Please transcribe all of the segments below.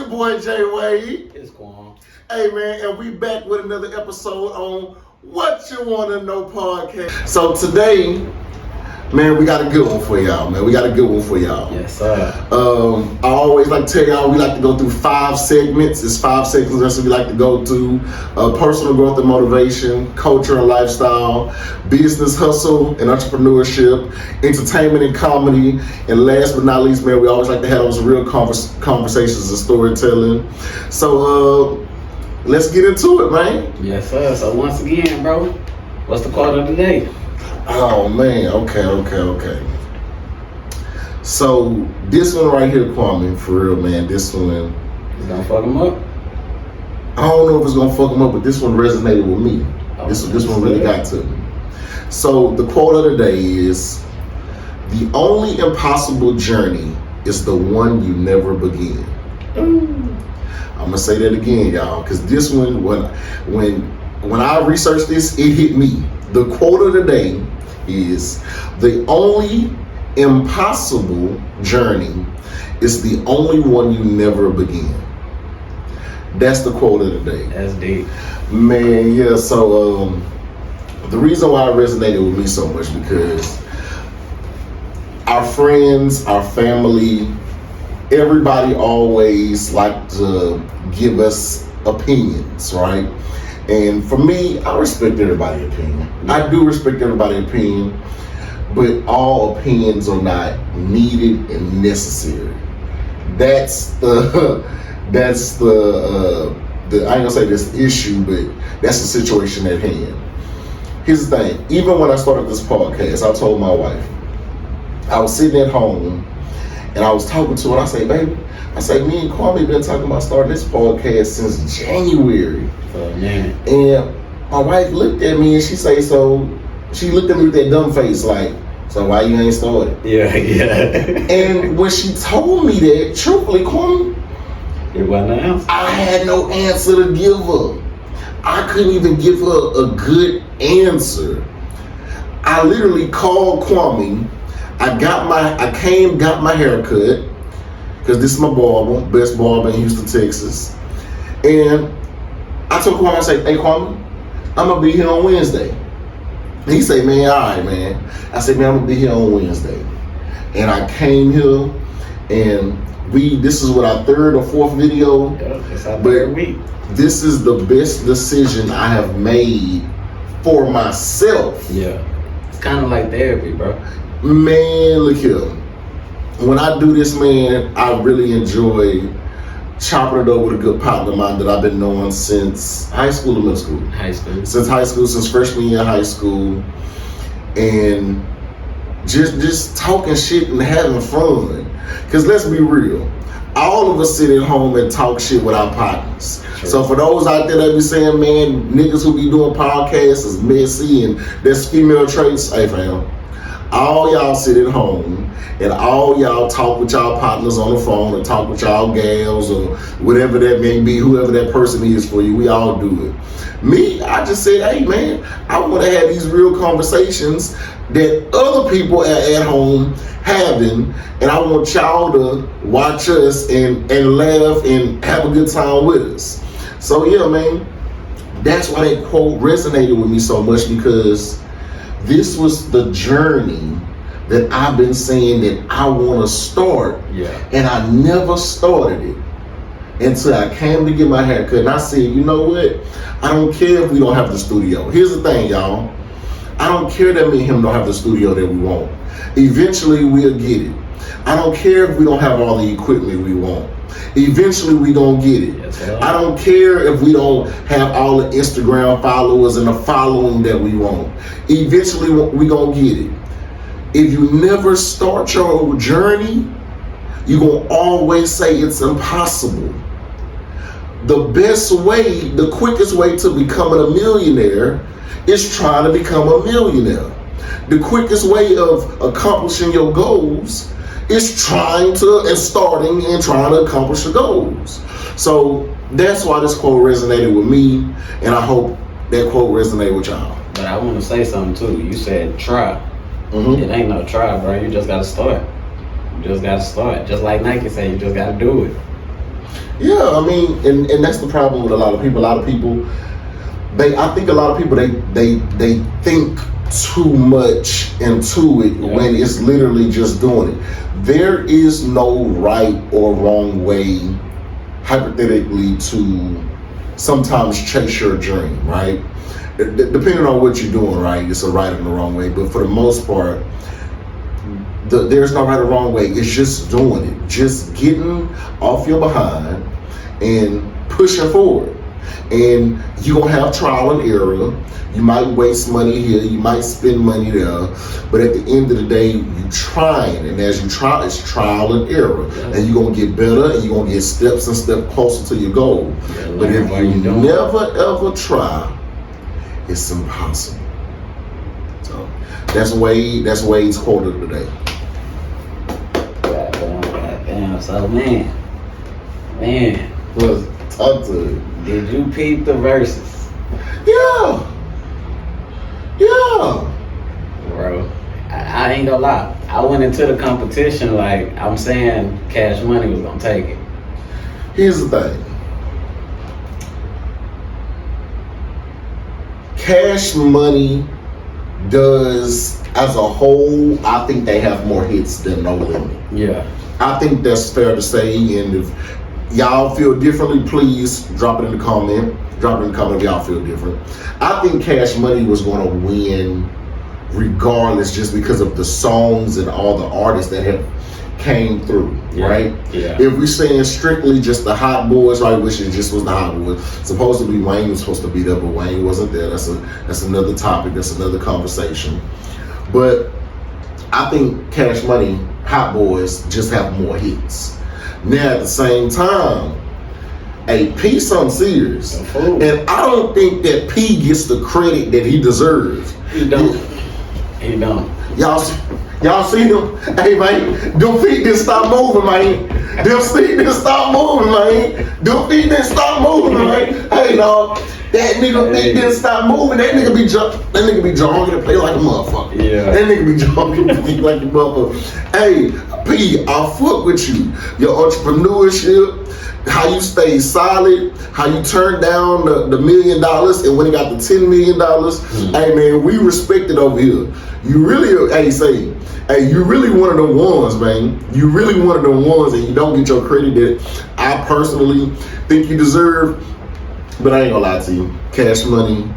your boy Jay Wade. It's Quan. Hey man, and we back with another episode on What You Wanna Know podcast. So today, man, we got a good one for y'all, man. Yes, sir. I always like to tell y'all we like to go through 5 segments. It's 5 segments that's what we like to go to. Personal growth and motivation, culture and lifestyle, business hustle and entrepreneurship, entertainment and comedy, and last but not least, man, we always like to have those real conversations and storytelling. So let's get into it, man. Yes, sir. So once again, bro, what's the quote of the day? Oh man, okay. So this one right here, Kwame, for real, man. This one, It's gonna fuck him up. I don't know if it's gonna fuck him up, but this one resonated with me. This one really got to me. So the quote of the day is, "The only impossible journey is the one you never begin." I'm gonna say that again, y'all, because this one, when I researched this, it hit me. The quote of the day is, "The only impossible journey is the only one you never begin." That's the quote of the day. That's deep. Man, yeah, so the reason why it resonated with me so much, because our friends, our family, everybody always like to give us opinions, right? And for me, I respect everybody's opinion. I do respect everybody's opinion, but all opinions are not needed and necessary. That's the I ain't gonna say this issue, but that's the situation at hand. Here's the thing. Even when I started this podcast, I told my wife, I was sitting at home and I was talking to her. I say, "Baby," I say, "me and Kwame been talking about starting this podcast since January." Man. And my wife looked at me and she looked at me with that dumb face like, "So why you ain't started?" Yeah. And when she told me that, truthfully, Kwame, It wasn't an answer. I had no answer to give her. I couldn't even give her a good answer. I literally called Kwame. I got my hair cut, because this is my barber, best barber in Houston, Texas. And I told Kwame, I said, "Hey Kwame, I'm gonna be here on Wednesday." And he said, "Man, all right, man." I said, "Man, I'm gonna be here on Wednesday." And I came here, and this is what, our 3rd or 4th video. Yeah, it's our 3rd week. This is the best decision I have made for myself. Yeah. It's kind of like therapy, bro. Man, look here. When I do this, man, I really enjoy chopping it up with a good partner of mine that I've been knowing since high school or middle school. Since freshman year of high school. And just talking shit and having fun. Because let's be real, all of us sit at home and talk shit with our partners. Sure. So for those out there that be saying, "Man, niggas who be doing podcasts is messy and that's female traits," hey fam, all y'all sit at home and all y'all talk with y'all partners on the phone or talk with y'all gals or whatever that may be, whoever that person is for you. We all do it. Me, I just said, "Hey man, I want to have these real conversations that other people are at home having, and I want y'all to watch us and laugh and have a good time with us." So yeah, man, that's why that quote resonated with me so much, because this was the journey that I've been saying that I want to start. Yeah. And I never started it until I came to get my hair cut. And I said, "You know what? I don't care if we don't have the studio." Here's the thing, y'all. I don't care that me and him don't have the studio that we want. Eventually we'll get it. I don't care if we don't have all the equipment we want. Eventually we gonna get it. Yes, sir. I don't care if we don't have all the Instagram followers and the following that we want. Eventually we gonna get it. If you never start your journey, you're gonna always say it's impossible. The best way, the quickest way to becoming a millionaire is trying to become a millionaire. The quickest way of accomplishing your goals is starting and trying to accomplish your goals. So that's why this quote resonated with me, and I hope that quote resonated with y'all. But I want to say something too. You said try. Mm-hmm. It ain't no try, bro. You just gotta start. You just gotta start. Just like Nike say, you just gotta do it. Yeah, I mean, and that's the problem with a lot of people. I think a lot of people they think too much into it when it's literally just doing it. There is no right or wrong way, hypothetically, to sometimes chase your dream, right? Depending on what you're doing, right? It's a right and a wrong way, but for the most part, there's no right or wrong way. It's just doing it, just getting off your behind and pushing forward. And you're gonna have trial and error. You might waste money here, you might spend money there, but at the end of the day, you trying, and as you try, it's trial and error, and you're gonna get better, and you're gonna get steps and steps closer to your goal. But if you never ever try, it's impossible. So that's Wade's quote of the day. Goddamn. So man, Let's talk to it. did you peep the verses? Yeah. Bro, I ain't gonna lie. I went into the competition like I'm saying Cash Money was gonna take it. Here's the thing. Cash Money does, as a whole, I think they have more hits than No Limit. Yeah. I think that's fair to say, and if y'all feel differently, please drop it in the comment. Drop it in the comment if y'all feel different. I think Cash Money was going to win regardless, just because of the songs and all the artists that have came through, right? Yeah. If we're saying strictly just the Hot Boys, right, which it just was the Hot Boys. Supposedly Wayne was supposed to be there, but Wayne wasn't there. That's another topic. That's another conversation. But I think Cash Money, Hot Boys just have more hits. Now at the same time, P something serious, and I don't think that P gets the credit that he deserves. He don't. Y'all see them? Hey man, them feet didn't stop moving, man. Them feet didn't stop moving, man. Them feet didn't stop moving, man. Hey dog, that nigga feet didn't stop moving. That nigga be jogging and play like a motherfucker. Yeah. That nigga be jogging and play like a motherfucker. Hey, P, I fuck with you. Your entrepreneurship, how you stay solid, how you turned down the $1 million, and when it got to $10 million, hey man, we respect it over here. You really, you really one of the ones, man. You really one of the ones, and you don't get your credit that I personally think you deserve. But I ain't gonna lie to you, Cash Money,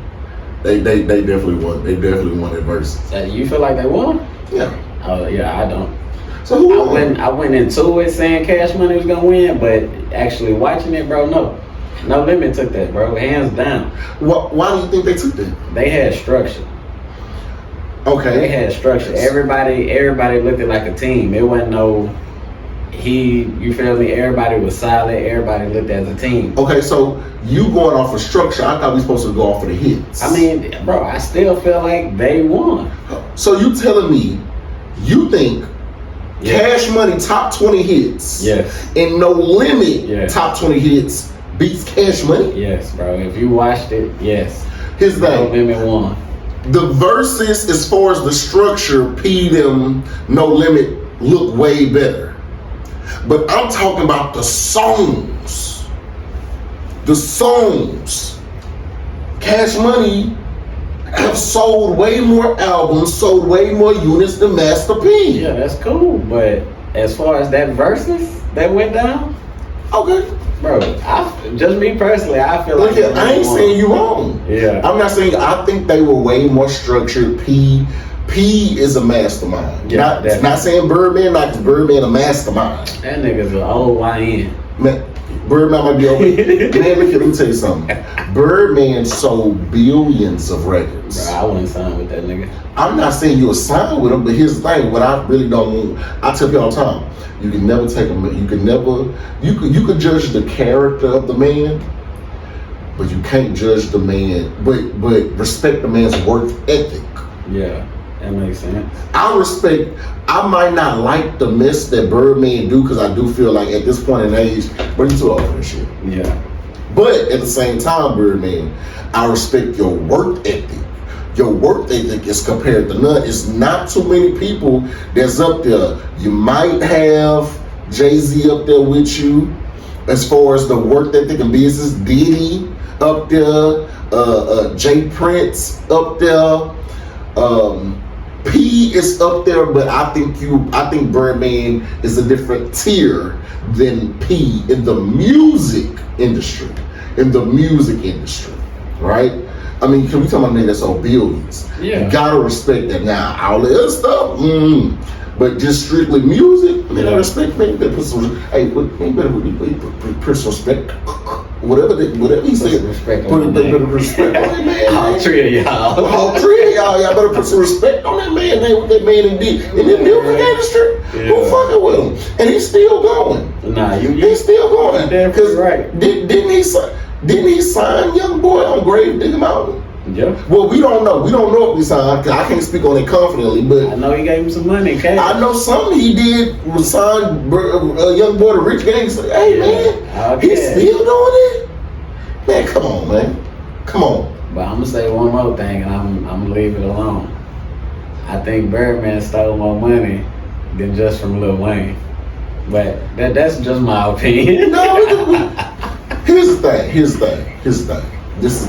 they definitely won. They definitely won that verse. You feel like they won? Yeah. Oh yeah, I don't. So who won? I went into it saying Cash Money was gonna win, but actually watching it, bro, no Limit took that, bro, hands down. Why do you think they took that? They had structure. Okay. They had structure. Everybody looked at like a team. It wasn't you feel me? Everybody was solid. Everybody looked as a team. Okay, so you going off of structure. I thought we supposed to go off of the hits. I mean, bro, I still feel like they won. So you telling me you think Cash Money top 20 hits and No Limit top 20 hits beats Cash Money? Yes, bro. If you watched it, yes. Here's the thing. No Limit won. The verses, as far as the structure, P them, No Limit look way better. But I'm talking about the songs. The songs. Cash Money have sold way more albums, sold way more units than Master P. Yeah, that's cool. But as far as that verses that went down, okay. Bro, just me personally, I feel like I ain't saying you wrong. Yeah. I'm not saying, I think they were way more structured. P is a mastermind. Yeah, not saying Birdman, not because Birdman a mastermind. That nigga's an old YN. Man, Birdman might be over. Man, let me tell you something. Birdman sold billions of records. Bro, I wouldn't sign with that nigga. I'm not saying you would sign with him, but here's the thing. What I really don't want, I tell people all the time, you can never take a man. You could judge the character of the man, but you can't judge the man. But respect the man's work ethic. Yeah, that makes sense. I might not like the mess that Birdman do, because I do feel like at this point in age, but you too old for this shit. Yeah. But at the same time, Birdman, I respect your work ethic. Your work ethic is compared to none. It's not too many people that's up there. You might have Jay-Z up there with you. As far as the work ethic and business, Diddy up there, Jay Prince up there, P is up there, but I think Birdman is a different tier than P in the music industry. Right? I mean, can we talk about a nigga that's on billions? Yeah. You gotta respect that. Now, all the other stuff, but just strictly music, man, I respect, man. You better put some, hey, man, better put some respect. Whatever he said, put a bit of respect on that man. All three of y'all. All three of y'all better put some respect on that man. What that man did in the music industry. Who fucking with him? And he's still going. Nah, he's still going. Because right. Didn't he sign Young Boy on Grave Digger Mountain? Yeah. Well, we don't know. We don't know if he signed. Cause I can't speak on it confidently, but I know he gave him some money. Okay. I know something he did was sign Young Boy to Rich Gang. Say, hey man, he's still doing it. Man, come on, man. Come on. But I'm gonna say one more thing, and I'm gonna leave it alone. I think Birdman stole more money than just from Lil Wayne. But that's just my opinion. No, here's the thing. This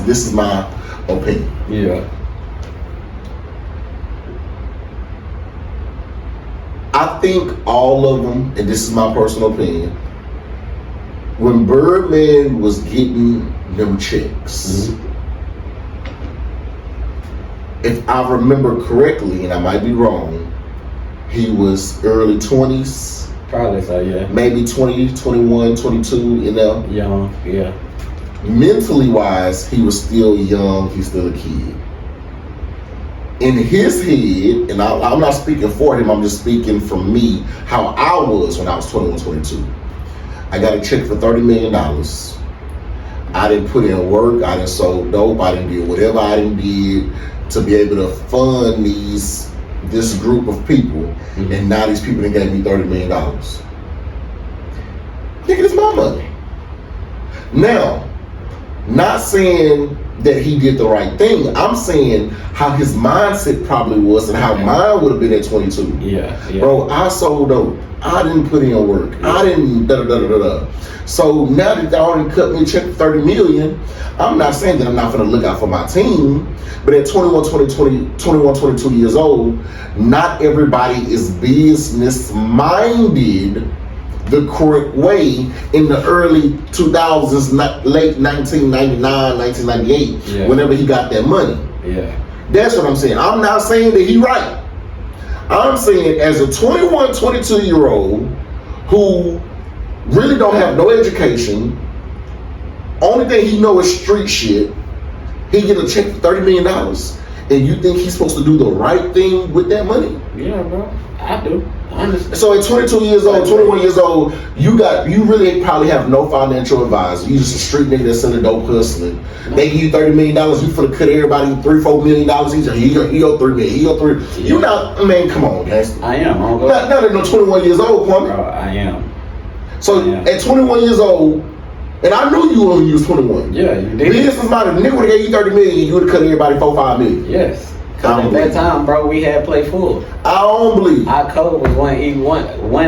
is my opinion. Yeah. I think all of them, and this is my personal opinion, when Birdman was getting them checks, if I remember correctly, and I might be wrong, he was early 20s. Probably so, yeah. Maybe 20, 21, 22, you know? Young, yeah. Mentally wise, he was still young, he's still a kid. In his head, and I'm not speaking for him, I'm just speaking from me, how I was when I was 21, 22. I got a check for $30 million. I didn't put in work, I didn't sold dope, I didn't do whatever I didn't did to be able to fund this group of people, and now these people done gave me $30 million. Nigga, it's my money. Now, not saying that he did the right thing. I'm saying how his mindset probably was and how mine would have been at 22. Yeah. Bro, I sold dope. I didn't put in work. I didn't da-da-da-da-da. So now that they already cut me a check for $30 million, I'm not saying that I'm not going to look out for my team, but at 21, 22 years old, not everybody is business-minded the correct way in the early 2000s, late 1999, 1998, whenever he got that money. Yeah. That's what I'm saying. I'm not saying that he right. I'm saying as a 21, 22-year-old who really don't have no education, only thing he know is street shit, he get a check for $30 million, and you think he's supposed to do the right thing with that money? Yeah, bro. I do. I understand. So at 22 years old, 21 years old, you really probably have no financial advisor. You just a street nigga that's selling dope hustling. They give you $30 million, you finna cut everybody $3-4 million each. He go $3 million, he go $3 million. You not, man, come on, guys. I am. Not at no 21 years old, Kwame. Bro, I am. So at 21 years old, and I knew you when you was 21. Yeah, you did. Business minded, nigga would have gave you $30 million, you would have cut everybody $4-5 million. Yes. At that time, bro, we had play full. I don't believe. Our code was one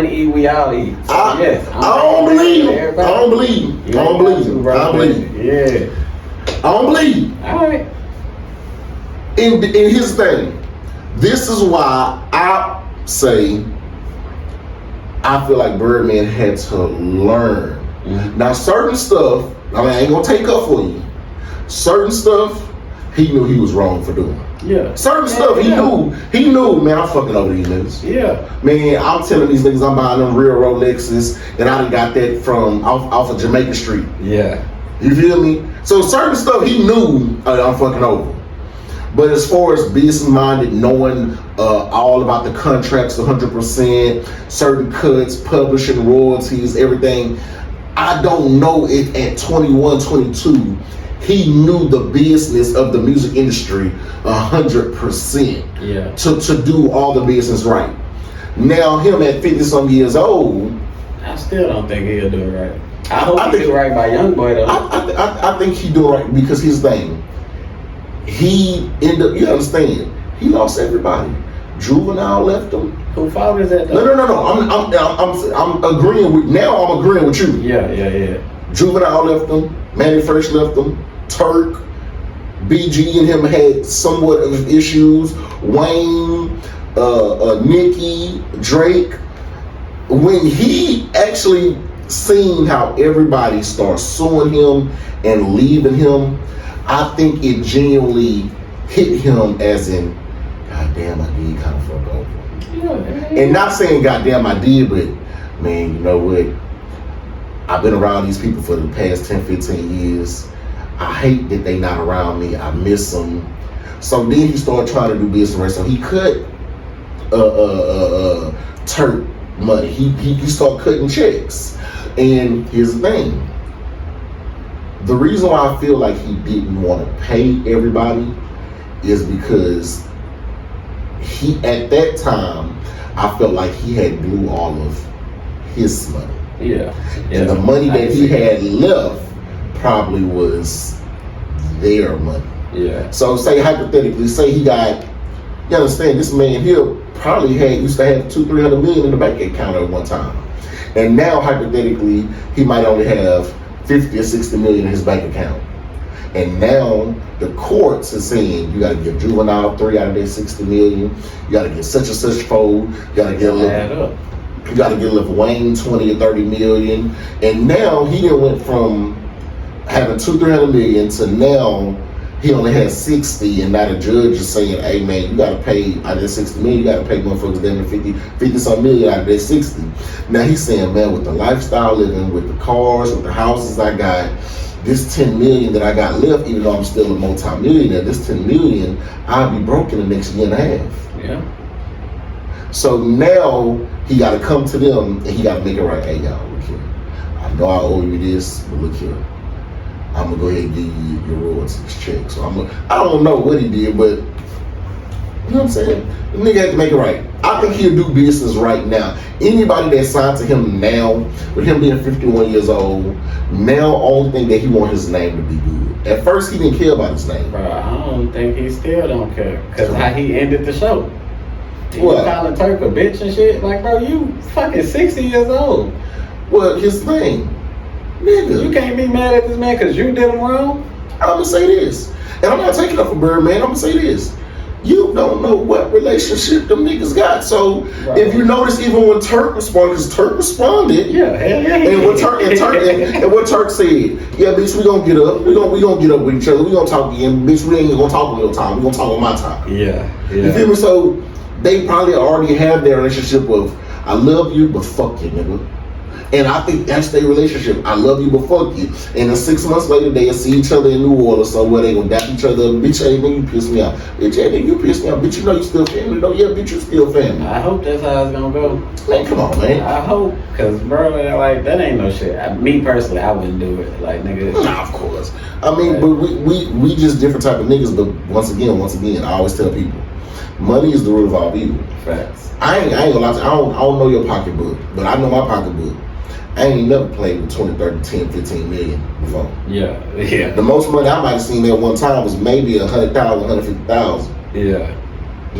E, we all eat. So yes, I don't believe. I don't believe. I don't believe. I don't believe. Yeah. I don't believe. All right. And here's the thing. This is why I say I feel like Birdman had to learn. Now, certain stuff, I ain't gonna take up for you. Certain stuff, he knew he was wrong for doing. Yeah. Certain stuff he knew, man, I'm fucking over these niggas. Yeah. Man, I'm telling these niggas I'm buying them real Rolexes, and I done got that from off of Jamaica Street. Yeah. You feel me? So certain stuff he knew I'm fucking over. But as far as business minded, knowing all about the contracts 100%, certain cuts, publishing royalties, everything, I don't know if at 21, 22, he knew the business of the music industry 100%. Yeah. To do all the business right. Now him at 50-some years old, I still don't think he'll do it right. I hope he do right by Young Boy though. I think he do it right because his thing. He ended up, you understand, he lost everybody. Juvenile left him. Who fault is that? No. I'm agreeing with now. I'm agreeing with you. Yeah. Juvenile left them. Manny Fresh left them. Turk, BG, and him had somewhat of issues. Wayne, Nicki, Drake. When he actually seen how everybody starts suing him and leaving him, I think it genuinely hit him as in, God damn, I did kind of fuck over. Yeah. And not saying goddamn I did, but man, you know what? I've been around these people for the past 10, 15 years. I hate that they not around me. I miss them. So then he started trying to do business right. So he cut Turk money. He started cutting checks. And here's the thing. The reason why I feel like he didn't want to pay everybody is because he, at that time, I felt like he had blew all of his money. Yeah. And the money that he had left probably was their money. Yeah. So say hypothetically, say he got, you understand, this man here probably used to have $200-300 million in the bank account at one time. And now hypothetically, he might only have 50 or 60 million in his bank account. And now the courts are saying you gotta give Juvenile 3 out of their 60 million, you gotta get such and such fold, you gotta get a little. You got to get left Wayne 20 or 30 million. And now he done went from having $200-300 million to now he only has 60, and now the judge is saying, hey man, you got to pay out of that 60 million, you got to pay motherfuckers damn near 50 some million out of that 60. Now he's saying, man, with the lifestyle living, with the cars, with the houses I got, this 10 million that I got left, even though I'm still a multi-millionaire, this 10 million, I'll be broke in the next year and a half. Yeah. So now he got to come to them and he got to make it right. Hey, y'all, look here. I know I owe you this, but look here. I'm going to go ahead and give you your royalties check. So I don't know what he did, but you know what I'm saying? The nigga had to make it right. I think he'll do business right now. Anybody that signed to him now, with him being 51 years old, now only thing that he want his name to be good. At first, he didn't care about his name. Bro, I don't think he still don't care. Because how he ended the show. What? Calling Turk a bitch and shit. Like, bro, you fucking 60 years old. Well, his thing, nigga. You can't be mad at this man because you did him wrong. I'm gonna say this, and I'm not taking up for Birdman. I'm gonna say this. You don't know what relationship them niggas got. So right. If you notice, even when Turk responded, because Turk responded, yeah. And what Turk said, yeah, bitch, we gonna get up. We gonna get up with each other. We gonna talk again, bitch. We ain't gonna talk on your time. We gonna talk on my time. Yeah. You feel me? So they probably already have their relationship of I love you, but fuck you, nigga. And I think that's their relationship. I love you, but fuck you. And then 6 months later, they'll see each other in New Orleans somewhere. They gonna dap each other. Bitch, hey, nigga, you piss me off. Bitch, hey, nigga, you piss me off. Bitch, you know you still family. No, yeah, bitch, you still family. I hope that's how it's gonna go. Man, come on, man. I hope, cause bro, like that ain't no shit. Me personally, I wouldn't do it. Like, nigga. Nah, of course. I mean, right. But we just different type of niggas. But once again, I always tell people, money is the root of all evil. Facts. I ain't gonna lie to you. I don't know your pocketbook, but I know my pocketbook. I ain't never played with 20, 30, 10, 15 million before. Yeah. The most money I might have seen at one time was maybe 100,000, 150,000. Yeah.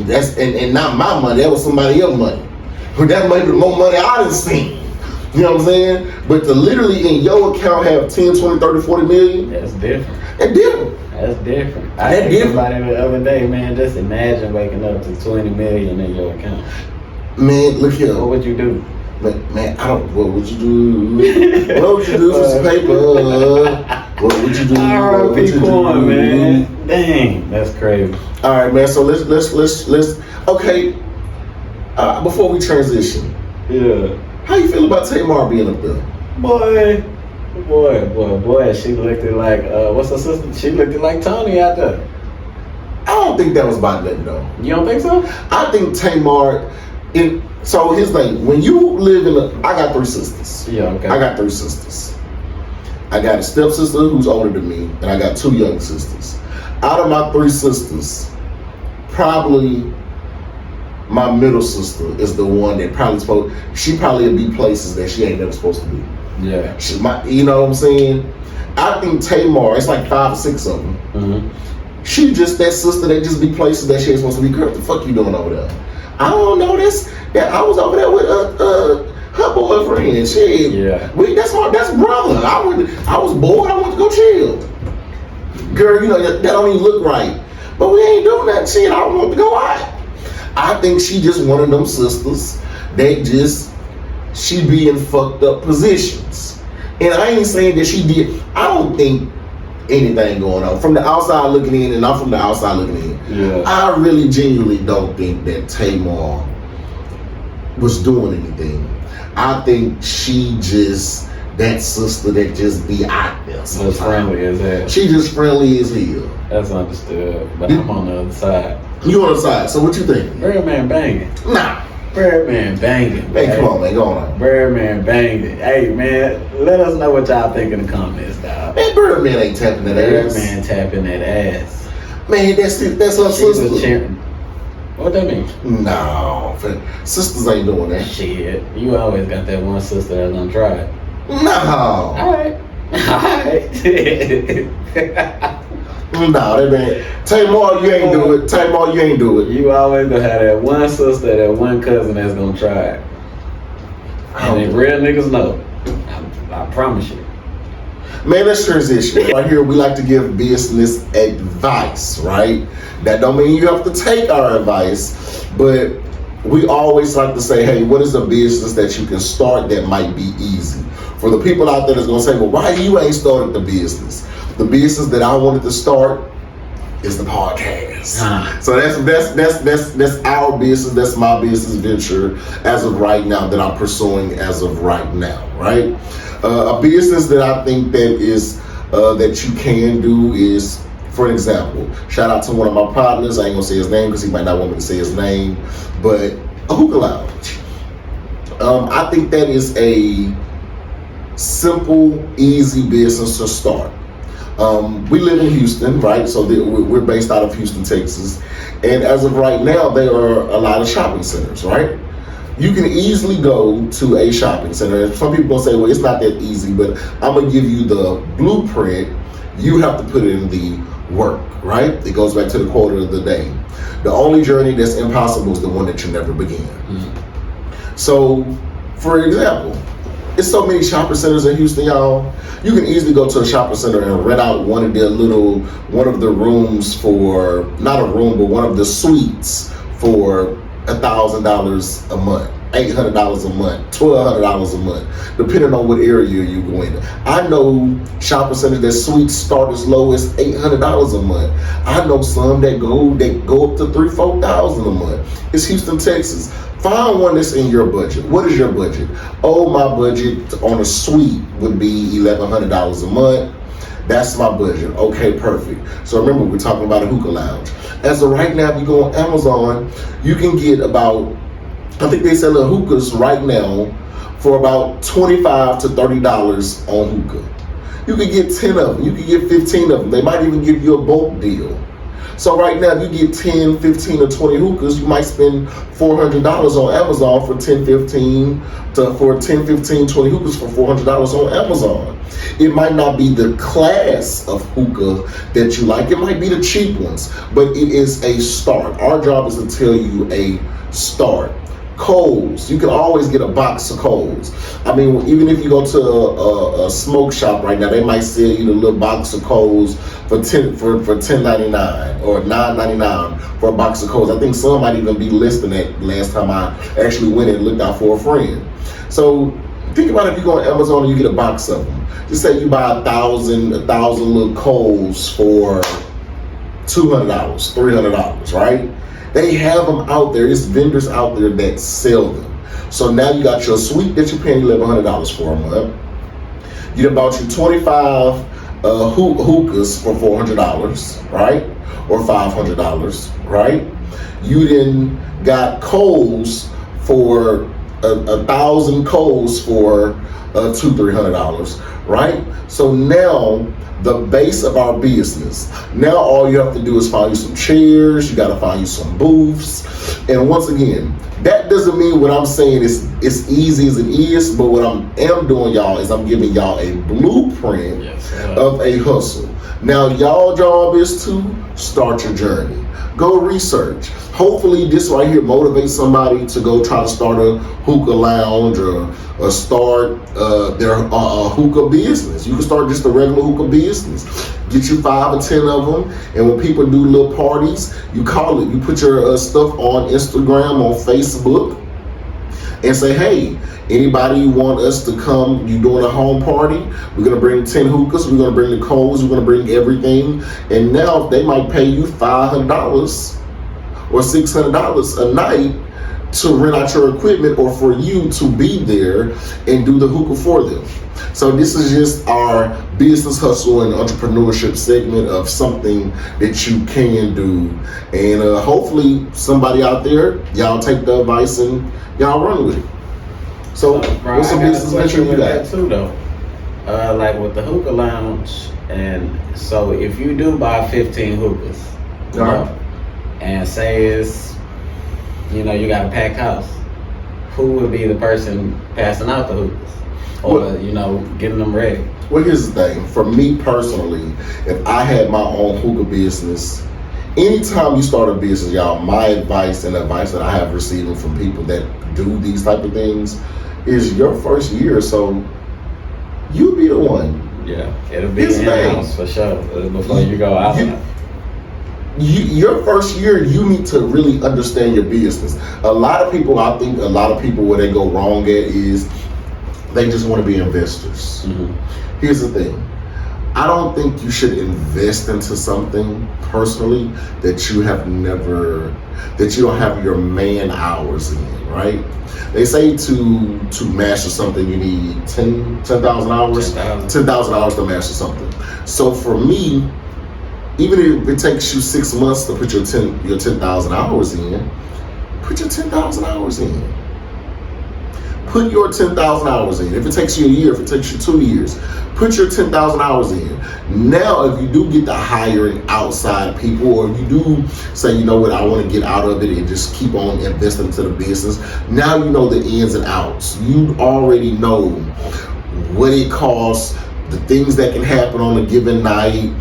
That's and not my money. That was somebody else's money. That might be more money I done seen. You know what I'm saying? But to literally in your account have 10, 20, 30, 40 million. That's different. That's different. That's different. I asked somebody the other day, man, just imagine waking up to 20 million in your account. Man, look here. What would you do? Man, what would you do? What would you do for some paper? What would you do? R.I.P. Coin, man. Dang, that's crazy. All right, man. So let's. Okay. Before we transition, yeah. How you feel about Tamar being up there? Boy. She looked it like what's her sister? She looked it like Tony out there. I don't think that was about nothing though. You don't think so? I think Tamar. So here's the thing. When you live I got 3 sisters. Yeah, okay. I got 3 sisters. I got a stepsister who's older than me, and I got 2 young sisters. Out of my 3 sisters, probably my middle sister is the one that she probably will be places that she ain't never supposed to be. Yeah. You know what I'm saying? I think Tamar, it's like 5 or 6 of them. Mm-hmm. She just that sister that just be places that she ain't supposed to be. Girl, what the fuck you doing over there? I don't know this. That I was over there with her boyfriend. Shit. Yeah. That's brother. I was bored. I wanted to go chill. Girl, you know that don't even look right. But we ain't doing that shit. I don't want to go out. I think she just one of them sisters. She be in fucked up positions. And I ain't saying that she did. I don't think anything going on. From the outside looking in, and I'm from the outside looking in. Yeah. I really genuinely don't think that Tamar was doing anything. I think she just that sister that just be out there sometimes. Just friendly as hell. She just friendly as hell. That's understood. But I'm on the other side. You on the side, so what you think? Birdman banging. Nah. Birdman banging. Hey, come on, man, go on. Birdman banging. Hey, man, let us know what y'all think in the comments, dog. Man, Birdman ain't tapping that ass. Birdman tapping that ass. Man, that's her sister. What that mean? No, sisters ain't doing that. Shit, you always got that one sister that's gonna try it. No. Alright. No, that man. Tamar, you ain't do it. Tamar, you ain't do it. You always gonna have that one sister, that one cousin that's gonna try it. And if real niggas know, I promise you. Man, let's transition. Right here, we like to give business advice, right? That don't mean you have to take our advice, but we always like to say, hey, what is a business that you can start that might be easy? For the people out there that's gonna say, well, why you ain't started the business? The business that I wanted to start is the podcast. So that's our business. That's my business venture as of right now that I'm pursuing as of right now, right? A business that I think that is that you can do is, for example, shout out to one of my partners. I ain't gonna say his name because he might not want me to say his name, but a hookah lounge. I think that is a simple, easy business to start. We live in Houston, right? So we're based out of Houston, Texas. And as of right now, there are a lot of shopping centers, right? You can easily go to a shopping center. Some people say, well, it's not that easy, but I'm going to give you the blueprint. You have to put in the work, right? It goes back to the quote of the day. The only journey that's impossible is the one that you never begin. Mm-hmm. So, for example, it's so many shopping centers in Houston, y'all. You can easily go to a shopping center and rent out one of the rooms for, not a room, but one of the suites for $1,000 a month, $800 a month, $1,200 a month, depending on what area you go in. I know shopping centers that suites start as low as $800 a month. I know some that go up to $3,000, $4,000 a month. It's Houston, Texas. Find one that's in your budget. What is your budget? Oh, my budget on a suite would be $1,100 a month. That's my budget. Okay, perfect. So remember, we're talking about a hookah lounge. As of right now, if you go on Amazon, you can get about, I think they sell the hookahs right now for about $25 to $30 on hookah. You can get 10 of them. You can get 15 of them. They might even give you a bulk deal. So right now, if you get 10, 15, or 20 hookahs, you might spend $400 on Amazon for 10, 15, 20 hookahs for $400 on Amazon. It might not be the class of hookah that you like. It might be the cheap ones, but it is a start. Our job is to tell you a start. Coals, you can always get a box of coals. I mean, even if you go to a smoke shop right now, they might sell you the little box of coals for $10.99 or $9.99 for a box of coals. I think some might even be less than that. Last time I actually went and looked out for a friend. So think about if you go on Amazon and you get a box of them. Just say you buy 1,000 little coals for $200, $300, right? They have them out there. There's vendors out there that sell them. So now you got your suite that you're paying $1,100 for a month. You done bought you 25 hookahs for $400, right? Or $500, right? You then got coals for 1,000 coals for $200-300, right? So now the base of our business. Now all you have to do is find you some chairs, you gotta find you some booths. And once again, that doesn't mean what I'm saying is as easy as it is, but what I am doing, y'all, is I'm giving y'all a blueprint of a hustle. Now y'all job is to start your journey. Go research. Hopefully this right here motivates somebody to go try to start a hookah lounge or start their hookah business. You can start just a regular hookah business. Get you 5 or 10 of them, and when people do little parties, you call it. You put your stuff on Instagram, on Facebook, and say, hey, anybody want us to come? You doing a home party? We're gonna bring 10 hookahs. We're gonna bring the coals. We're gonna bring everything. And now they might pay you $500 or $600 a night to rent out your equipment, or for you to be there and do the hookah for them. So this is just our business hustle and entrepreneurship segment of something that you can do. And hopefully somebody out there, y'all take the advice and y'all run with it. So what's some business venture you got? Too though, like with the hookah lounge, and so if you do buy 15 hookahs, and say it's, you got a packed house, who would be the person passing out the hookahs? Or, getting them ready? Well, here's the thing. For me personally, if I had my own hookah business, anytime you start a business, y'all, my advice and advice that I have received from people that do these type of things is your first year or so, you be the one. Yeah, it'll be in-house for sure before you go out. Your first year, you need to really understand your business. I think a lot of people where they go wrong at is they just want to be investors. Mm-hmm. Here's the thing. I don't think you should invest into something personally that you don't have your man hours in, right? They say to master something, you need 10,000 hours. 10,000 hours to master something. So for me, even if it takes you 6 months to put your 10,000 hours in, put your 10,000 hours in. Put your 10,000 hours in. If it takes you a year, if it takes you 2 years, put your 10,000 hours in. Now, if you do get to hiring outside people, or you do say, you know what, I want to get out of it and just keep on investing into the business, now you know the ins and outs. You already know what it costs, the things that can happen on a given night,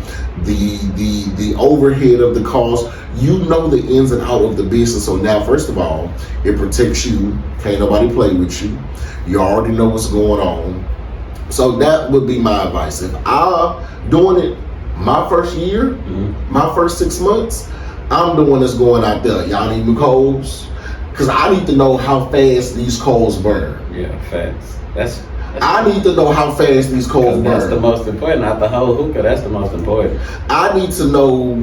the overhead of the cost. You know the ins and outs of the business. So now, first of all, it protects you. Can't nobody play with you. You already know what's going on. So that would be my advice. If I'm doing it my first year, my first 6 months, I'm the one that's going out there. Y'all need new coals? Because I need to know how fast these coals burn. Yeah, facts. I need to know how fast these coals burn. That's the most important. Not the whole hookah, that's the most important. I need to know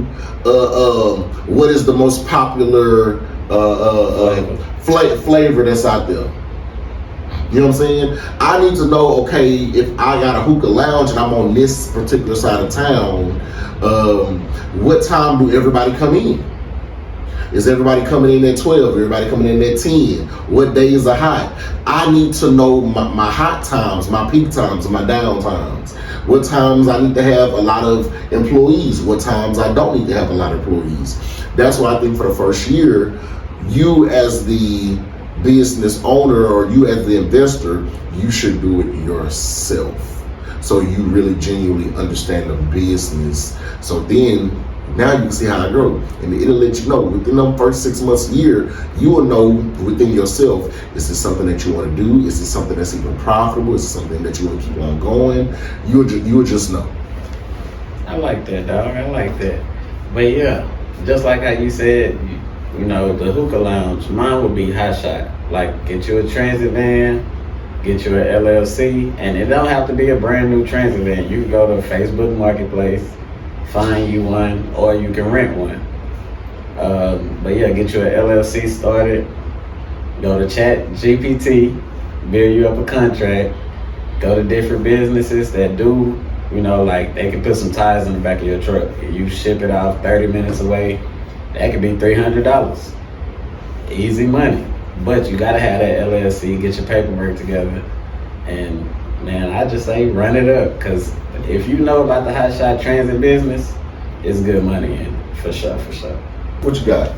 what is the most popular flavor that's out there. You know what I'm saying? I need to know, okay, if I got a hookah lounge and I'm on this particular side of town, what time do everybody come in? Is everybody coming in at 12? Everybody coming in at 10? What days are hot? I need to know my hot times, my peak times, and my down times. What times I need to have a lot of employees. What times I don't need to have a lot of employees. That's why I think for the first year, you as the business owner or you as the investor, you should do it yourself. So you really genuinely understand the business. So then, now you can see how I grow, and it'll let you know within the first 6 months, a year, you will know within yourself, is this something that you want to do? Is this something that's even profitable? Is it something that you want to keep on going? You will just know. I like that, dog. I like that. But yeah, just like how you said, the hookah lounge, mine would be hot shot. Like, get you a transit van, get you an LLC, and it don't have to be a brand new transit van. You can go to Facebook Marketplace, find you one, or you can rent one. But yeah, get you an LLC started, go to Chat GPT, build you up a contract, go to different businesses that do, like they can put some tires in the back of your truck. You ship it out 30 minutes away, that could be $300. Easy money. But you gotta have that LLC, get your paperwork together, and Man, I just say run it up, cause if you know about the hot shot transit business, it's good money in it, for sure, for sure. What you got?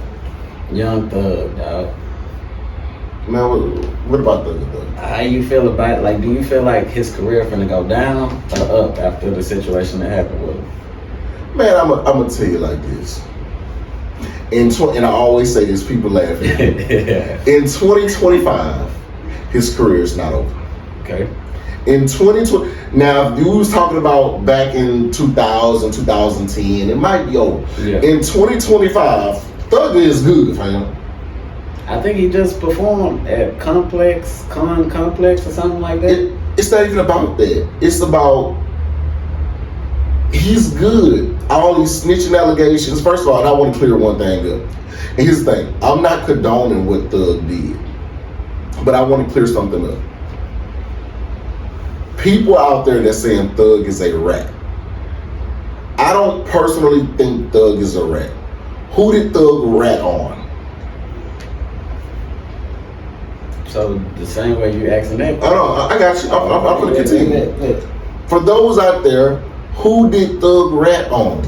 Young Thug, dog. Man, what about Thug? How you feel about it? Like, do you feel like his career finna go down or up after the situation that happened with him? Man, I'm gonna tell you like this. And I always say this, people laugh at me. In 2025, his career is not over. Okay. In 2020, now if you was talking about back in 2000, 2010, it might be over. Yeah. In 2025, Thug is good, fam. I think he just performed at Complex or something like that. It's not even about that. It's about he's good. All these snitching allegations. First of all, and I want to clear one thing up. And here's the thing. I'm not condoning what Thug did. But I want to clear something up. People out there that's saying Thug is a rat. I don't personally think Thug is a rat. Who did Thug rat on? So the same way you asking that. I got you. I'm going to continue. For those out there, who did Thug rat on?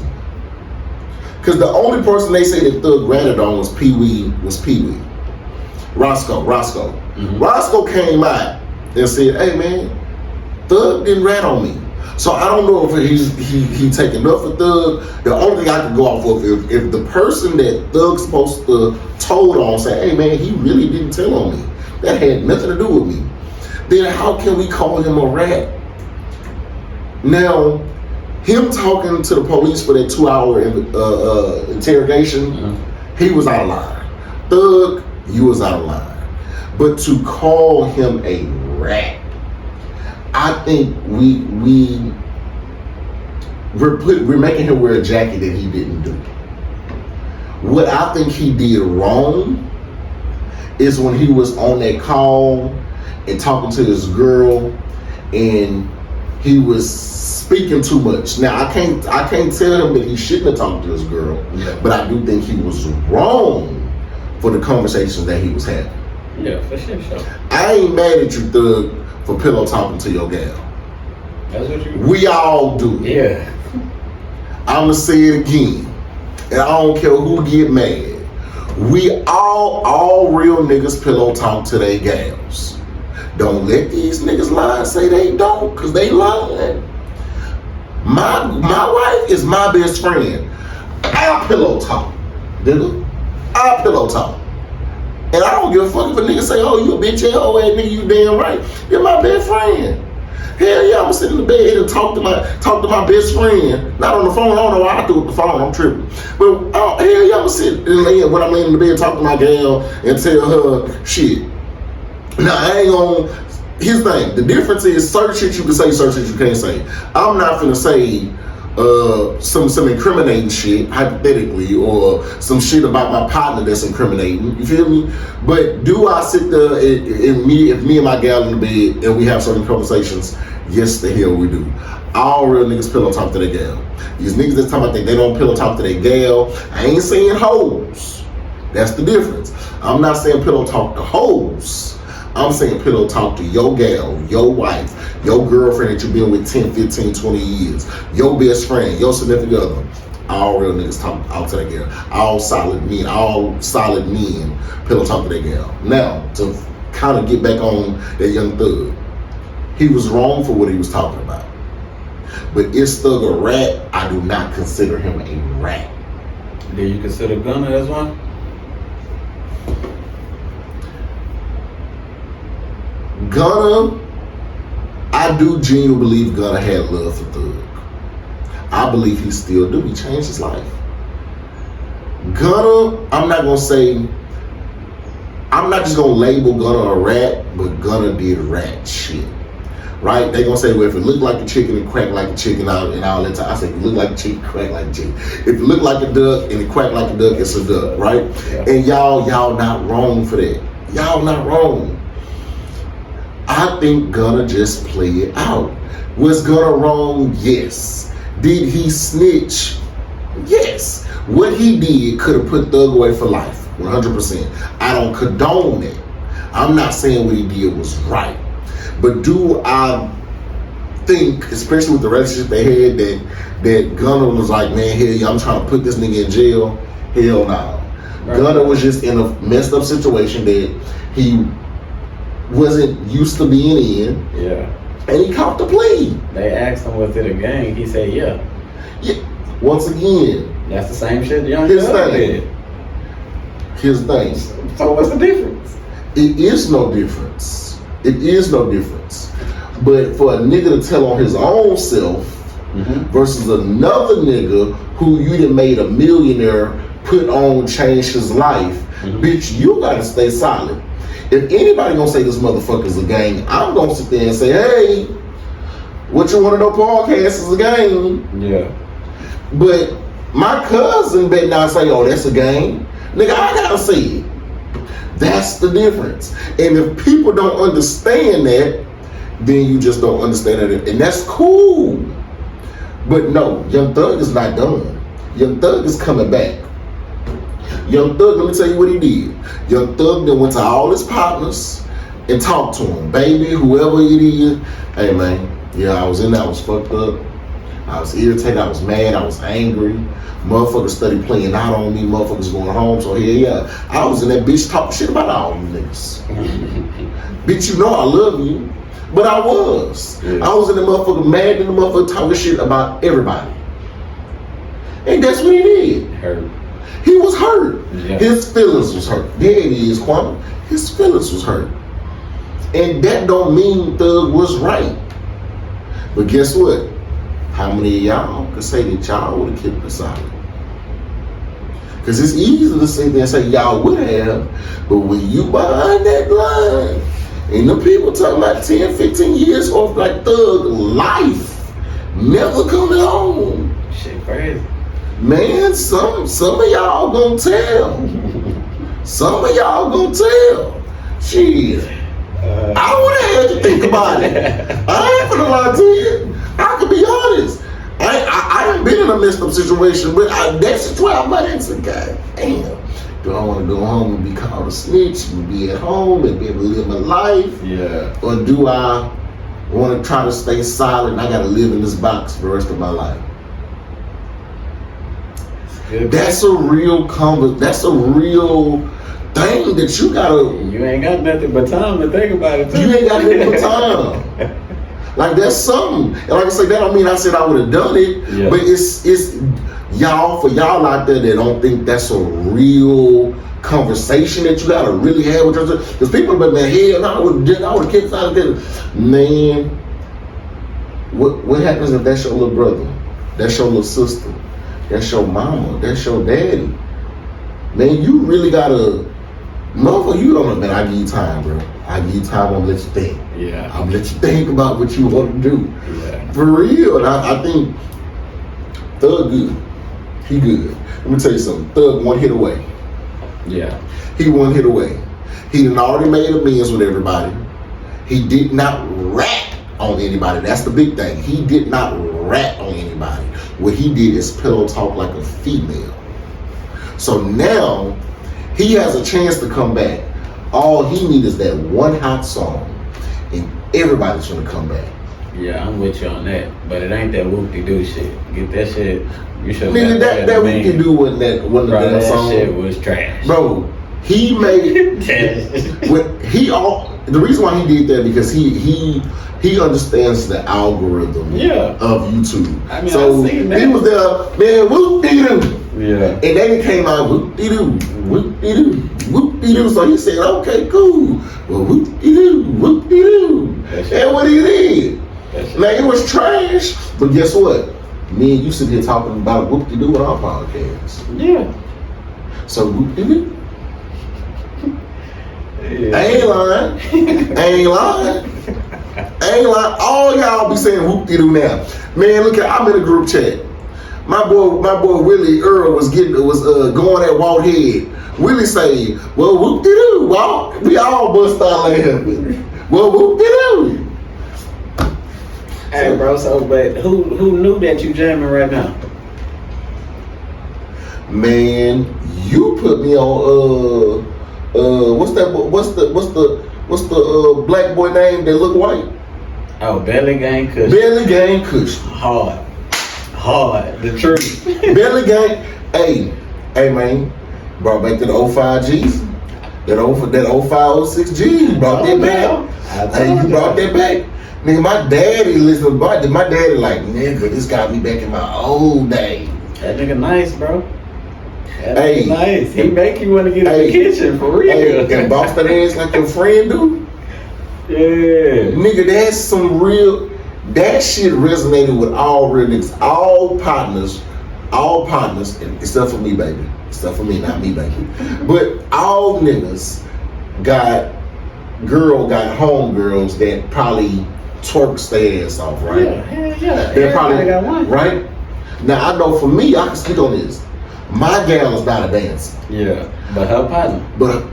Because the only person they say that Thug ratted on was Pee Wee. Roscoe. Mm-hmm. Roscoe came out and said, "Hey man, Thug didn't rat on me." So I don't know if he taking up for Thug. The only thing I can go off of if the person that Thug's supposed to told on say, "Hey man, he really didn't tell on me. That had nothing to do with me." Then how can we call him a rat? Now, him talking to the police for that 2-hour interrogation, he was out of line. Thug, you was out of line. But to call him a rat, I think we're making him wear a jacket that he didn't do. What I think he did wrong is when he was on that call and talking to this girl and he was speaking too much. Now I can't tell him that he shouldn't have talked to this girl, but I do think he was wrong for the conversations that he was having. Yeah, for sure. I ain't mad at you, Thug, for pillow talking to your gal. That's what you. We all do. Yeah. I'ma say it again, and I don't care who get mad. We all real niggas pillow talk to their gals. Don't let these niggas lie and say they don't, cause they lying. My wife is my best friend. I pillow talk, nigga. I pillow talk. And I don't give a fuck if a nigga say, "Oh, you a bitch ass old ass nigga," you damn right. You're my best friend. Hell yeah, I'm sitting in the bed and talk to my best friend. Not on the phone. I don't know why I do it with the phone. I'm tripping. But hell yeah, I'm sitting when I'm laying in the bed talking to my gal and tell her shit. Now I ain't gonna. Here's the thing. The difference is certain shit you can say, certain shit you can't say. I'm not finna say some incriminating shit, hypothetically, or some shit about my partner that's incriminating. You feel me? But do I sit there if me and my gal in the bed and we have certain conversations? Yes, the hell we do. All real niggas pillow talk to their gal. These niggas that's talking about they don't pillow talk to their gal. I ain't saying hoes. That's the difference. I'm not saying pillow talk to hoes. I'm saying pillow talk to your gal, your wife, your girlfriend that you've been with 10, 15, 20 years, your best friend, your significant other. All real niggas talk out to their gal. All solid men pillow talk to their gal. Now, to kind of get back on that Young Thug, he was wrong for what he was talking about. But is Thug a rat? I do not consider him a rat. Do you consider Gunna as one? Gunna, I do genuinely believe Gunna had love for Thug. I believe he still do. He changed his life. Gunna, I'm not just gonna label Gunna a rat, but Gunna did rat shit. Right? They gonna say, well, if it looked like a chicken and quack like a chicken and all that time. I say, if it look like a chicken, quack like a chicken. If it look like a duck and it quack like a duck, it's a duck, right? Yeah. And y'all not wrong for that. Y'all not wrong. I think Gunna just play it out. Was Gunna wrong? Yes. Did he snitch? Yes. What he did could have put Thug away for life, 100%. I don't condone it. I'm not saying what he did was right. But do I think, especially with the relationship they had, that Gunner was like, man, hell yeah, I'm trying to put this nigga in jail. Hell no. Right. Gunner was just in a messed up situation that he wasn't used to being in. Yeah. And he caught the plea. They asked him, was it a gang? He said, yeah. Yeah. Once again. That's the same shit the young Thug did. His thing. So what's the difference? It is no difference. It is no difference. But for a nigga to tell on his own self versus another nigga who you done made a millionaire, put on, changed his life, bitch, you gotta stay silent. If anybody gonna say this motherfucker's a gang, I'm gonna sit there and say, hey, what you wanna know podcast is a gang. Yeah. But my cousin better not say, oh, that's a gang. Nigga, I gotta say it. That's the difference. And if people don't understand that, then you just don't understand it. And that's cool. But no, Young Thug is not done. Young Thug is coming back. Young Thug, let me tell you what he did. Young Thug then went to all his partners and talked to him. Baby, whoever it is. Hey man, yeah, I was in there, I was fucked up. I was irritated, I was mad, I was angry. Motherfuckers study playing out on me, motherfuckers going home. So yeah, I was in that bitch talking shit about all them niggas. Bitch, you know I love you. But I was. Yeah. I was in the motherfucker mad in the motherfucker talking shit about everybody. And that's what he did. Hurt. He was hurt. Yeah. His feelings was hurt. There it is, Kwame. His feelings was hurt. And that don't mean Thug was right. But guess what? How many of y'all could say that y'all would have kept it silent? Because it's easy to sit there and say y'all would have, but when you behind that line, and the people talking about 10, 15 years of like Thug life, never coming home. Shit crazy. Man, some of y'all gonna tell. Some of y'all gonna tell. Shit. I would have had to think about it. I ain't gonna lie to you. I can be honest. I ain't been in a messed up situation, but that's where I'm at. It's like, God damn. Do I want to go home and be called a snitch and be at home and be able to live my life? Yeah. Or do I want to try to stay silent and I got to live in this box for the rest of my life? That's a real that's a real thing that you gotta. You ain't got nothing but time to think about it too. You ain't got nothing but time. Like that's something. And like I said, that don't mean I said I would have done it. Yeah. But it's y'all, for y'all out there that don't think that's a real conversation that you gotta really have with yourself. Because people have been, man, hell no, I would have kept out of this. Man, what happens if that's your little brother? That's your little sister? That's your mama. That's your daddy. Man, you really gotta, motherfucker, you don't know, man, I give you time, bro. I give you time, I'm gonna let you think. Yeah. I'm gonna let you think about what you want to do. Yeah. For real. And I think Thug good. He good. Let me tell you something. Thug one hit away. Yeah. He one hit away. He done already made amends with everybody. He did not rat on anybody. That's the big thing. He did not rat on anybody. What he did is pillow talk like a female. So now he has a chance to come back. All he needs is that one hot song, and everybody's gonna come back. Yeah, I'm with you on that, but it ain't that whoop-de-doo shit. Get that shit. You should. Nigga, that whoop-de-doo wasn't that one of the damn song. That shit was trash, bro. He made the reason why he did that because he understands the algorithm of YouTube. I mean, so he was there, man, whoop-de-doo. Yeah. And then he came out, whoop-de-doo, whoop-de-doo, whoop-de-doo. So he said, okay, cool. Well, whoop-de-doo, whoop-de-doo. And what he did. Now, it was trash, but guess what? Me and you sit here talking about whoop-de-doo on our podcast. Yeah. So whoop-de-doo. Yeah. I ain't lying. I ain't lying. All y'all be saying whoop-de-doo now. Man, look at, I'm in a group chat. My boy Willie Earl was going at Walt Head. Willie say, well, whoop-de-doo, Walt. We all bust out laughing. Well, whoop-de-doo. Hey, bro, but who knew that you jamming right now? Man, you put me on, what's the black boy name that look white? Oh, belly gang cushion. Belly gang cushion. Hard. The truth. Belly gang. Hey man, brought back to the 05Gs. That 0506 G. Brought that back. Hey, you brought that back. Nigga, my daddy listened. My daddy like, nigga, this got me back in my old days. That nigga nice, bro. That Hey. nigga nice. He make you want to get in the kitchen for real. Hey, can boss that ass like your friend do? Yeah. Nigga, that's some real. That shit resonated with all real niggas, all partners, except for me, baby. Except for me, not me, baby. But all niggas got homegirls that probably twerks their ass off, right? Yeah. They probably got one. Right? Now I know for me, I can speak on this. My gal is not a dancer. Yeah, but her partner. But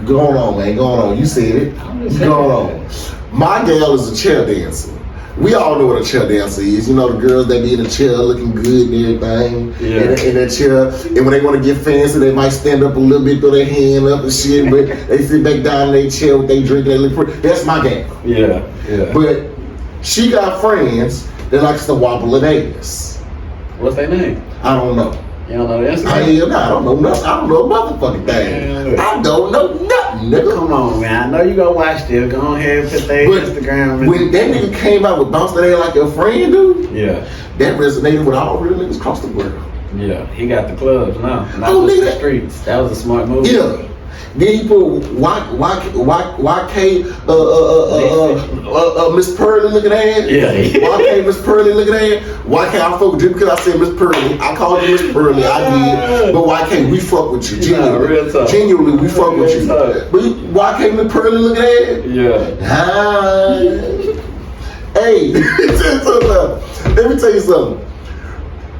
going on, man, going on. You said it. Going on. My gal is a chair dancer. We all know what a chair dancer is. You know the girls that be in the chair looking good and everything. Yeah. In that chair. And when they want to get fancy, they might stand up a little bit, throw their hand up and shit, but they sit back down in their chair with their drink, they look pretty. That's my gal. Yeah. But she got friends that likes to wobble an ass. What's their name? I don't know. You don't know the answer? I don't know nothing. I don't know a motherfucking thing. Yeah. I don't know nothing, nigga. Come on, man. I know you gonna watch this. Go ahead and put their Instagram. When that nigga came out with bounce that ass like your friend, dude, Yeah. that resonated with all real niggas across the world. Yeah. He got the clubs now. Not Oh, just the nigga. streets. That was a smart move. Yeah. Then he put YK Miss Pearly looking ass. Yeah. YK Miss Pearly looking ass. YK I fuck with you because I said Miss Pearly. I called you Miss Pearly. I did. But YK, we fuck with you. Genuinely. Real talk. Genuinely, we fuck with you. Real talk. But YK Miss Pearly looking ass. Yeah. Hi. Hey, let me tell you something.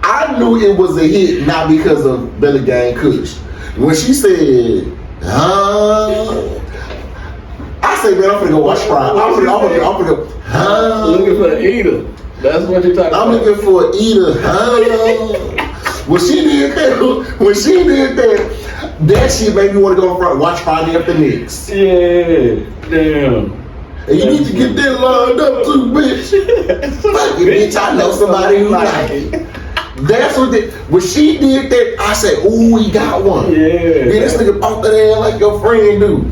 I knew it was a hit not because of Belly Gang Kush. When she said, I say, man, I'm finna go watch Pride. I'm finna go, Looking for the eater. That's what you're talking about. I'm looking for an eater, When she did that, that shit made me want to go front and watch Friday After Next. Yeah. Damn. And you need to get that lined up too, bitch. Fuck it, bitch, I know somebody who like it. That's what when she did that, I said, ooh, he got one. Yeah. Then this nigga bumped that ass like your friend do.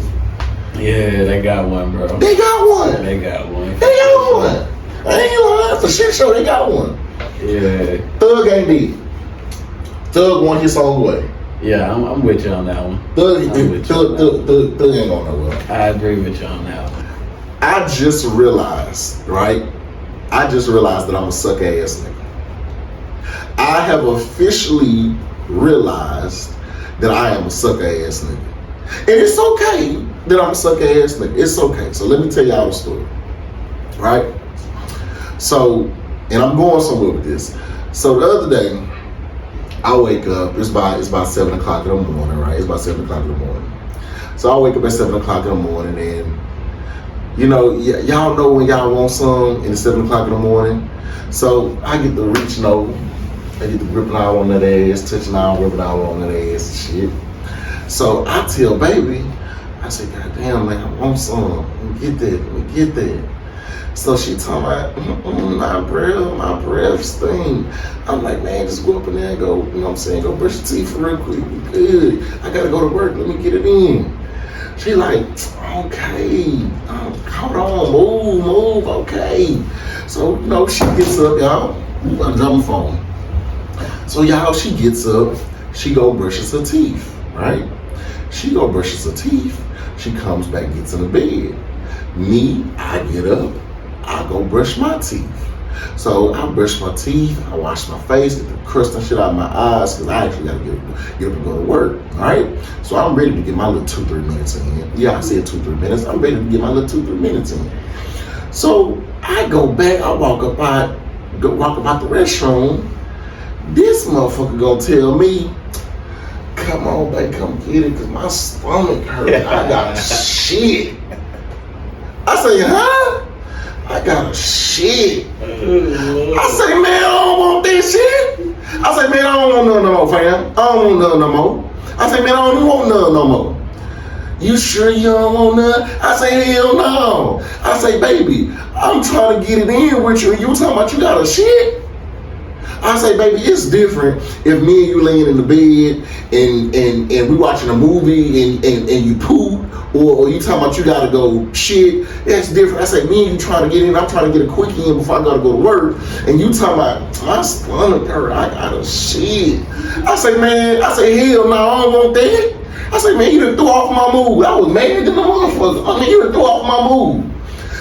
Yeah, they got one, bro. They got one. They got one. They got one. I ain't lying. For shit show, they got one. Yeah. Thug ain't did. Thug won his own way. Yeah, I'm with you on that one. Thug ain't going nowhere. I agree with you on that one. I just realized, right? I just realized that I'm a suck ass nigga. I have officially realized that I am a sucker ass nigga. And it's okay that I'm a sucker ass nigga. It's okay. So let me tell y'all the story. Right? So, and I'm going somewhere with this. So the other day, I wake up, it's about 7 o'clock in the morning, right? It's about 7 o'clock in the morning. So I wake up at 7 o'clock in the morning and, you know, y'all know when y'all want some and it's 7 o'clock in the morning. So I get to reaching over. I get to gripping all on that ass, touching all, gripping all on that ass and shit. So I tell baby, I say, God damn, man, I want some. Let me get that. So she talking about, my breath stink. I'm like, man, just go up in there and go, you know what I'm saying, go brush your teeth real quick. You good. I gotta go to work. Let me get it in. She like, okay, hold on, move, okay. So, you know, she gets up, y'all. I'm dropping phone. So y'all, she gets up, she go brushes her teeth, right? She go brushes her teeth, she comes back, gets in the bed. Me, I get up, I go brush my teeth. So I brush my teeth, I wash my face, get the crust and shit out of my eyes, because I actually gotta get up and go to work, right? So I'm ready to get my little 2-3 minutes in. Yeah, I said 2-3 minutes. I'm ready to get my little 2-3 minutes in. So I go back, I walk about the restroom. This motherfucker gonna tell me, come on, babe, come get it, cause my stomach hurt. I got shit. I say, huh? I got a shit. I say, man, I don't want this shit. I say, man, I don't want none no more, fam. I don't want none no more. I say, man, I don't want none no more. You sure you don't want none? I say, hell no. I say, baby, I'm trying to get it in with you, and you talking about you got a shit? I say, baby, it's different if me and you laying in the bed and we watching a movie and you poop, or you talking about you gotta go shit. That's different. I say, me and you trying to get in, I'm trying to get a quickie in before I gotta go to work, and you talking about my stomach hurt, I got a shit. I say, man, hell no, I don't want that. I say, man, you done threw off my mood. I was mad than the motherfucker. I mean, you done threw off my mood.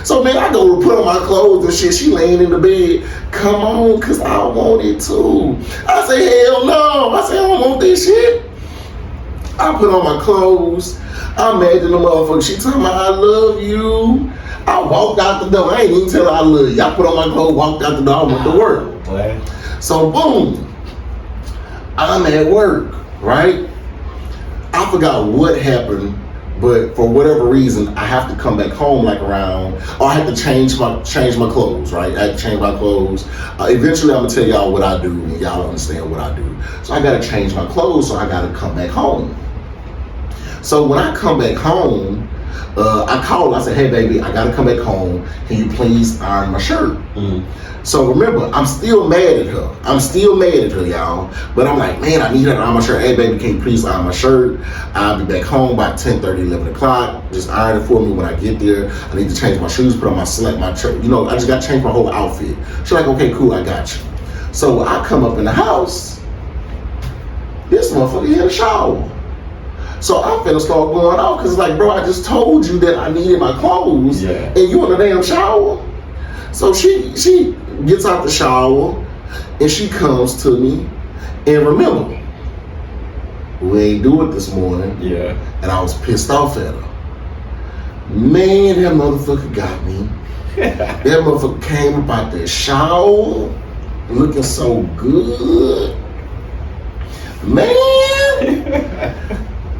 So, man, I go to put on my clothes and shit. She laying in the bed. Come on, because I want it too. I say, hell no. I say, I don't want this shit. I put on my clothes. I'm mad than the motherfucker. She told me, I love you. I walked out the door. I ain't even tell her I love you. I put on my clothes, walked out the door, I went to work. Boy. So, boom. I'm at work, right? I forgot what happened, but for whatever reason, I have to come back home like around, or I have to change my clothes, right? I have to change my clothes. Eventually, I'm gonna tell y'all what I do, and y'all understand what I do. So I gotta change my clothes, so I gotta come back home. So when I come back home, I called. I said, "Hey, baby, I gotta come back home. Can you please iron my shirt?" So remember, I'm still mad at her. Y'all. But I'm like, man, I need her to iron my shirt. Hey, baby, can you please iron my shirt? I'll be back home by 10:30, 11 o'clock. Just iron it for me when I get there. I need to change my shoes, put on my shirt. You know, I just got to change my whole outfit. She's like, okay, cool, I got you. So I come up in the house. This motherfucker in the shower. So I'm finna start going out because, like, bro, I just told you that I needed my clothes, and you in the damn shower. So she gets out the shower and she comes to me, and remember, we ain't do it this morning. Yeah. And I was pissed off at her. Man, that motherfucker got me. That motherfucker came up out that shower looking so good. Man.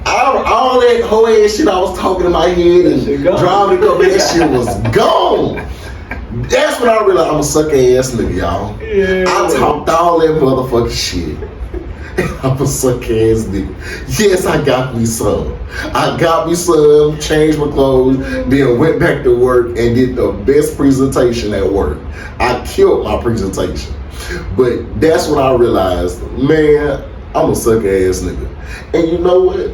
All that whole ass shit I was talking in my head and driving the car, that shit was gone. That's when I realized I'm a suck ass nigga, y'all. Yeah. I talked all that motherfucking shit. I'm a suck ass nigga. Yes, I got me some. Changed my clothes, then went back to work and did the best presentation at work. I killed my presentation. But that's when I realized, man, I'm a suck ass nigga. And you know what?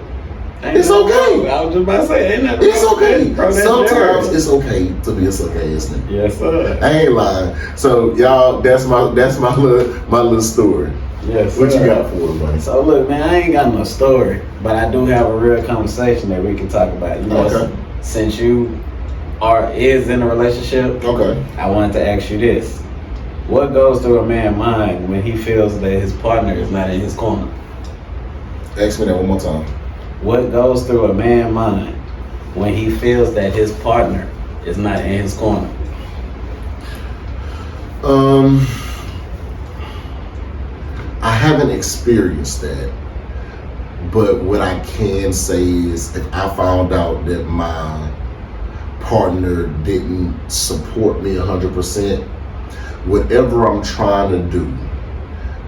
It's okay. I was just about to say, ain't nothing. It's okay. Sometimes it's okay to be a suck ass nigga. Yes, sir. I ain't lying. So y'all, that's my little story. Yes. What you got for us, buddy? So look, man, I ain't got no story, but I do have a real conversation that we can talk about. You know, Okay. Since you is in a relationship, Okay. I wanted to ask you this: what goes through a man's mind when he feels that his partner is not in his corner? Ask me that one more time. What goes through a man's mind when he feels that his partner is not in his corner? I haven't experienced that, but what I can say is if I found out that my partner didn't support me 100%, whatever I'm trying to do,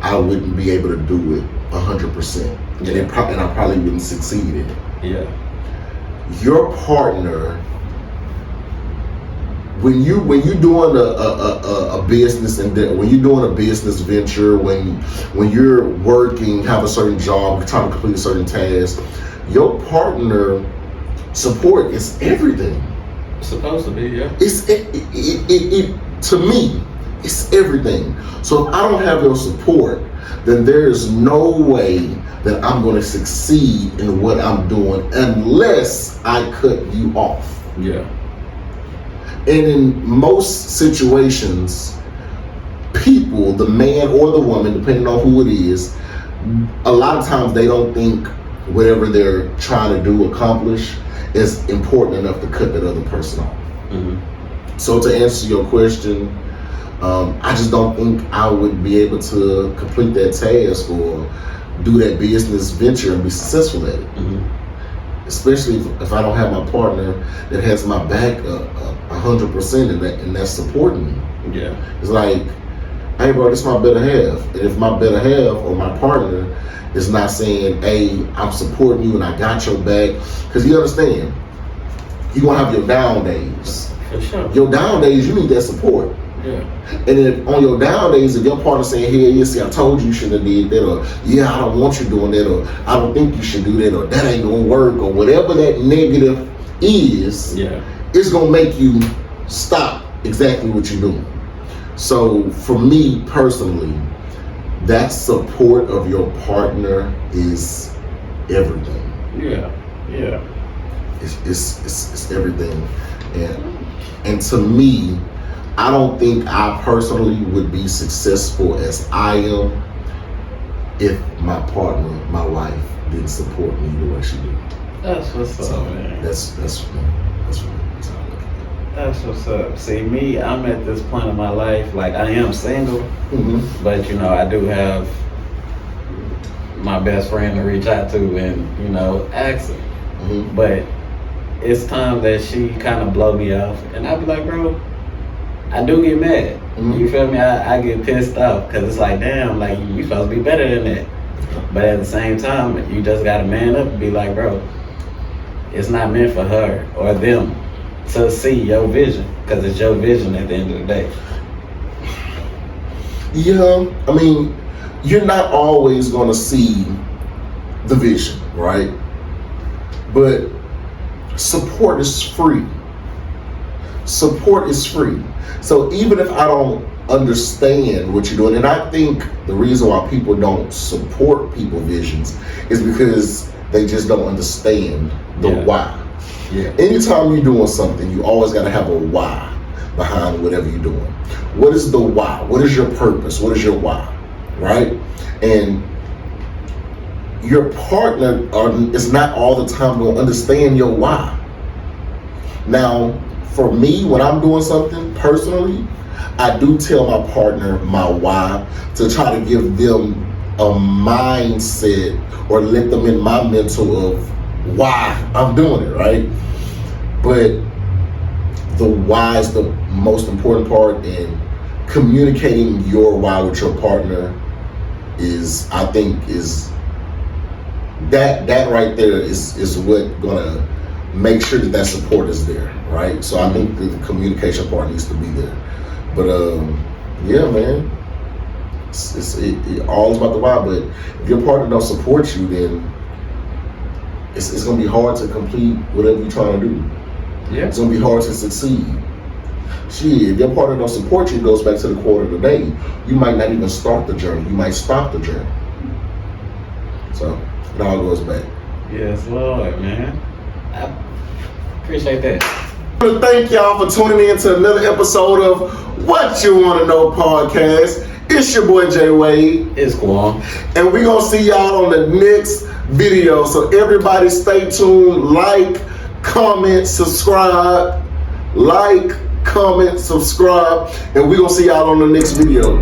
I wouldn't be able to do it 100%. And I probably wouldn't succeed in it. Yeah. Your partner, when you doing a business and when you're doing a business venture, when you're working, have a certain job, you're trying to complete a certain task, your partner support is everything. It's supposed to be, yeah. It to me, it's everything. So if I don't have your support, then there is no way that I'm going to succeed in what I'm doing unless I cut you off. Yeah. And in most situations, people, the man or the woman, depending on who it is, a lot of times they don't think whatever they're trying to accomplish is important enough to cut that other person off. Mm-hmm. So to answer your question, I just don't think I would be able to complete that task or do that business venture and be successful at it. Mm-hmm. Especially if I don't have my partner that has my back 100% and that's supporting me. Yeah. It's like hey bro, this is my better half. And if my better half or my partner is not saying, hey, I'm supporting you and I got your back, because you understand, you're going to have your down days. For sure. Your down days, you need that support. Yeah. And then on your down days, if your partner saying, hey, yeah, see, I told you shouldn't have did that, or yeah, I don't want you doing that, or I don't think you should do that, or that ain't gonna work, or whatever that negative is, it's gonna make you stop exactly what you're doing. So for me personally, that support of your partner is everything. Yeah. It's everything. And to me, I don't think I personally would be successful as I am if my partner, my wife, didn't support me the way she did. That's what's up, man. That's for me. That's how I look at it. That's what's up. See, me, I'm at this point in my life, like I am single, but you know, I do have my best friend to reach out to and, you know, ask her. But it's time that she kind of blow me off, and I be like, bro, I do get mad. You feel me? I get pissed off because it's like, damn, like you supposed to be better than that. But at the same time, you just gotta man up and be like, bro, it's not meant for her or them to see your vision, because it's your vision at the end of the day. Yeah, I mean, you're not always gonna see the vision, right? But support is free. Support is free. So even if I don't understand what you're doing, and I think the reason why people don't support people's visions is because they just don't understand the why. Yeah. Anytime you're doing something, you always got to have a why behind whatever you're doing. What is the why? What is your purpose? What is your why? Right? And your partner is not all the time going to understand your why. Now, for me, when I'm doing something personally, I do tell my partner my why to try to give them a mindset or let them in my mental of why I'm doing it, right? But the why is the most important part, and communicating your why with your partner is, I think, is that right there is what gonna make sure that support is there, right? So I think the communication part needs to be there. But yeah, man, it all about the why. But if your partner don't support you, then it's gonna be hard to complete whatever you're trying to do. Yeah, it's gonna be hard to succeed. Shit, if your partner don't support you, it goes back to the quote of the day. You might not even start the journey. You might stop the journey. So it all goes back. Yes, Lord, man. I appreciate that. Thank y'all for tuning in to another episode of What You Want to Know podcast. It's your boy Jay Wade. It's Kwon. And we're going to see y'all on the next video. So everybody stay tuned. Like, comment, subscribe. Like, comment, subscribe. And we're going to see y'all on the next video.